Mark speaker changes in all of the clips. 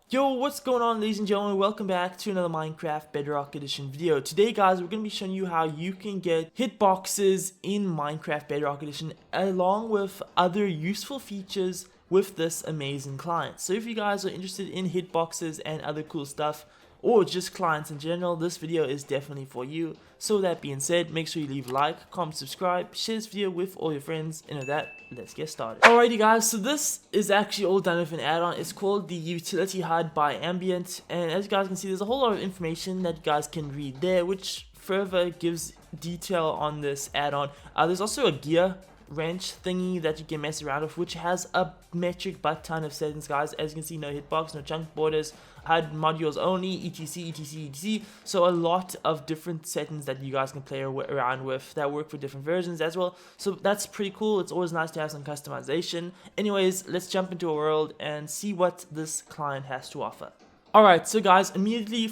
Speaker 1: Yo, what's going on, ladies and gentlemen? Welcome back to another Minecraft Bedrock Edition video. Today, guys, we're going to be showing you how you can get hitboxes in Minecraft Bedrock Edition along with other useful features with this amazing client. So if you guys are interested in hitboxes and other cool stuff, or just clients in general, this video is definitely for you. So with that being said, make sure you leave a like, comment, subscribe, share this video with all your friends, and with that, let's get started. Alrighty guys, so this is actually all done with an add-on. It's called the Utility HUD by Ambient, and as you guys can see, there's a whole lot of information that you guys can read there, which further gives detail on this add-on. There's also a gear wrench thingy that you can mess around with, which has a metric butt ton of settings, guys. As you can see, no hitbox, no chunk borders, HUD modules only, etc. So a lot of different settings that you guys can play around with that work for different versions as well. So that's pretty cool. It's always nice to have some customization. Anyways, let's jump into a world and see what this client has to offer. Alright, so guys,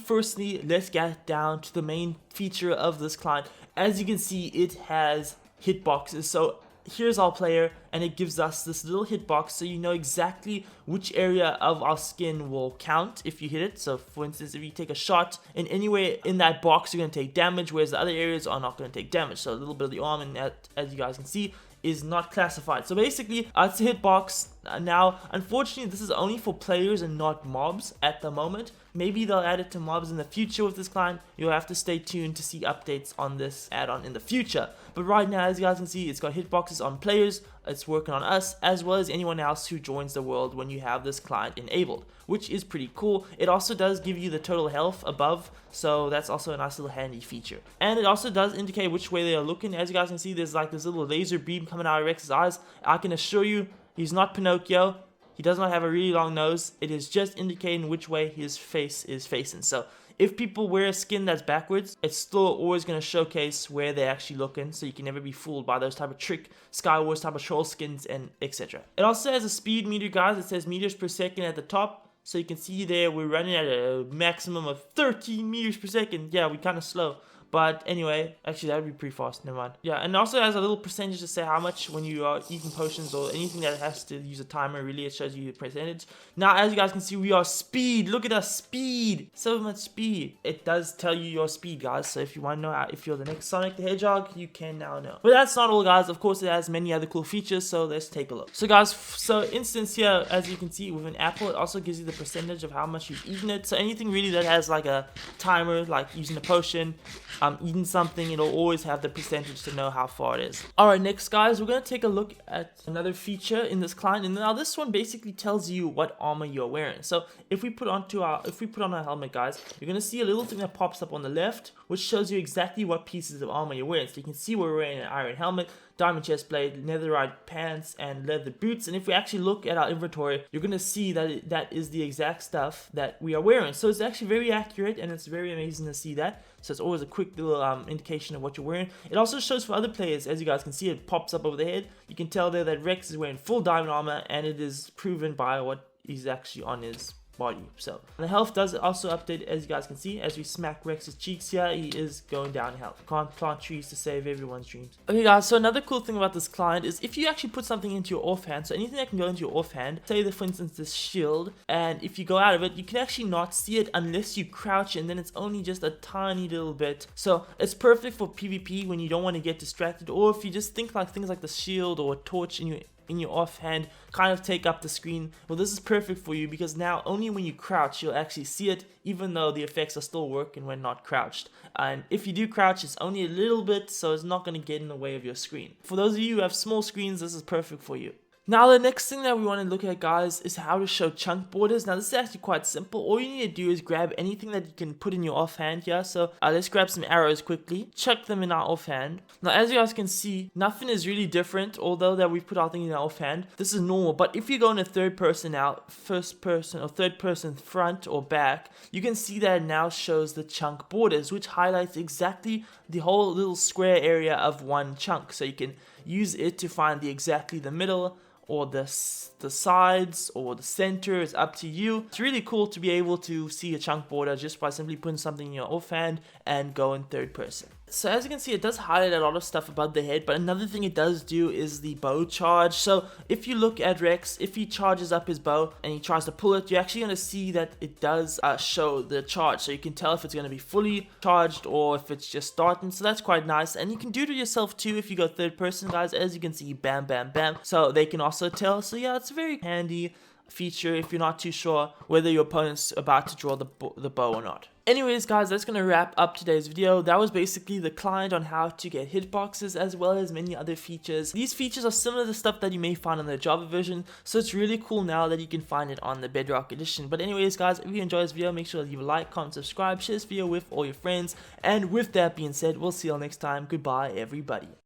Speaker 1: firstly, let's get down to the main feature of this client. As you can see, it has hitboxes. So here's our player, and it gives us this little hitbox, so you know exactly which area of our skin will count if you hit it. So for instance, if you take a shot in anywhere in that box, you're going to take damage, whereas the other areas are not going to take damage. So a little bit of the arm, and that, as you guys can see, is not classified. So basically, it's a hitbox. Now, unfortunately, this is only for players and not mobs at the moment. Maybe they'll add it to mobs in the future with this client. You'll have to stay tuned to see updates on this add-on in the future. But right now, as you guys can see, it's got hitboxes on players. It's working on us, as well as anyone else who joins the world when you have this client enabled, which is pretty cool. It also does give you the total health above, so that's also a nice little handy feature. And it also does indicate which way they are looking. As you guys can see, there's like this little laser beam coming out of Rex's eyes. I can assure you, he's not Pinocchio. He does not have a really long nose. It is just indicating which way his face is facing. So if people wear a skin that's backwards, it's still always going to showcase where they're actually looking, so you can never be fooled by those type of trick Skywars type of troll skins and etc. It also has a speed meter, guys. It says meters per second at the top, so you can see there we're running at a maximum of 13 meters per second. Yeah, we're kind of slow. But anyway, actually that would be pretty fast, never mind. Yeah, and also has a little percentage to say how much when you are eating potions or anything that has to use a timer, really it shows you the percentage. Now, as you guys can see, we are speed. Look at us, speed. So much speed. It does tell you your speed, guys. So if you want to know if you're the next Sonic the Hedgehog, you can now know. But that's not all, guys. Of course, it has many other cool features, so let's take a look. So guys, instance here, as you can see with an apple, it also gives you the percentage of how much you've eaten it. So anything really that has like a timer, like using a potion, eating something, it'll always have the percentage to know how far it is. Alright, next guys, we're going to take a look at another feature in this client, and now this one basically tells you what armor you're wearing. So if we put on our helmet, guys, you're going to see a little thing that pops up on the left, which shows you exactly what pieces of armor you're wearing. So you can see we're wearing an iron helmet, diamond chest plate, netherite pants, and leather boots. And if we actually look at our inventory, you're going to see that that is the exact stuff that we are wearing. So it's actually very accurate, and it's very amazing to see that. So it's always a quick little indication of what you're wearing. It also shows for other players, as you guys can see, it pops up over the head. You can tell there that Rex is wearing full diamond armor, and it is proven by what is actually on his body. So the health does also update, as you guys can see. As we smack Rex's cheeks here, he is going down in health. Can't plant trees to save everyone's dreams. Okay guys, so another cool thing about this client is if you actually put something into your offhand, so anything that can go into your offhand, say that for instance this shield, and if you go out of it, you can actually not see it unless you crouch, and then it's only just a tiny little bit. So it's perfect for PvP when you don't want to get distracted, or if you just think like things like the shield or a torch in your offhand kind of take up the screen. Well, this is perfect for you because now only when you crouch you'll actually see it, even though the effects are still working when not crouched. And if you do crouch, it's only a little bit, so it's not going to get in the way of your screen. For those of you who have small screens, this is perfect for you. Now the next thing that we want to look at, guys, is how to show chunk borders. Now this is actually quite simple. All you need to do is grab anything that you can put in your offhand here. So let's grab some arrows quickly, chuck them in our offhand. Now as you guys can see, nothing is really different, although that we've put our thing in our offhand. This is normal, but if you go into third person now, first person or third person front or back, you can see that it now shows the chunk borders, which highlights exactly the whole little square area of one chunk. So you can use it to find exactly the middle, or the sides, or the center. Is up to you. It's really cool to be able to see a chunk border just by simply putting something in your offhand and go in third person. So as you can see, it does highlight a lot of stuff above the head, but another thing it does do is the bow charge. So if you look at Rex, if he charges up his bow and he tries to pull it, you're actually going to see that it does show the charge. So you can tell if it's going to be fully charged or if it's just starting. So that's quite nice. And you can do it yourself too if you go third person, guys. As you can see, bam, bam, bam. So they can also tell. So yeah, it's a very handy feature if you're not too sure whether your opponent's about to draw the bow or not. Anyways, guys, that's going to wrap up today's video. That was basically the client on how to get hitboxes, as well as many other features. These features are similar to stuff that you may find on the Java version, so it's really cool now that you can find it on the Bedrock edition. But anyways, guys, if you enjoyed this video, make sure to leave a like, comment, subscribe, share this video with all your friends. And with that being said, we'll see you all next time. Goodbye, everybody.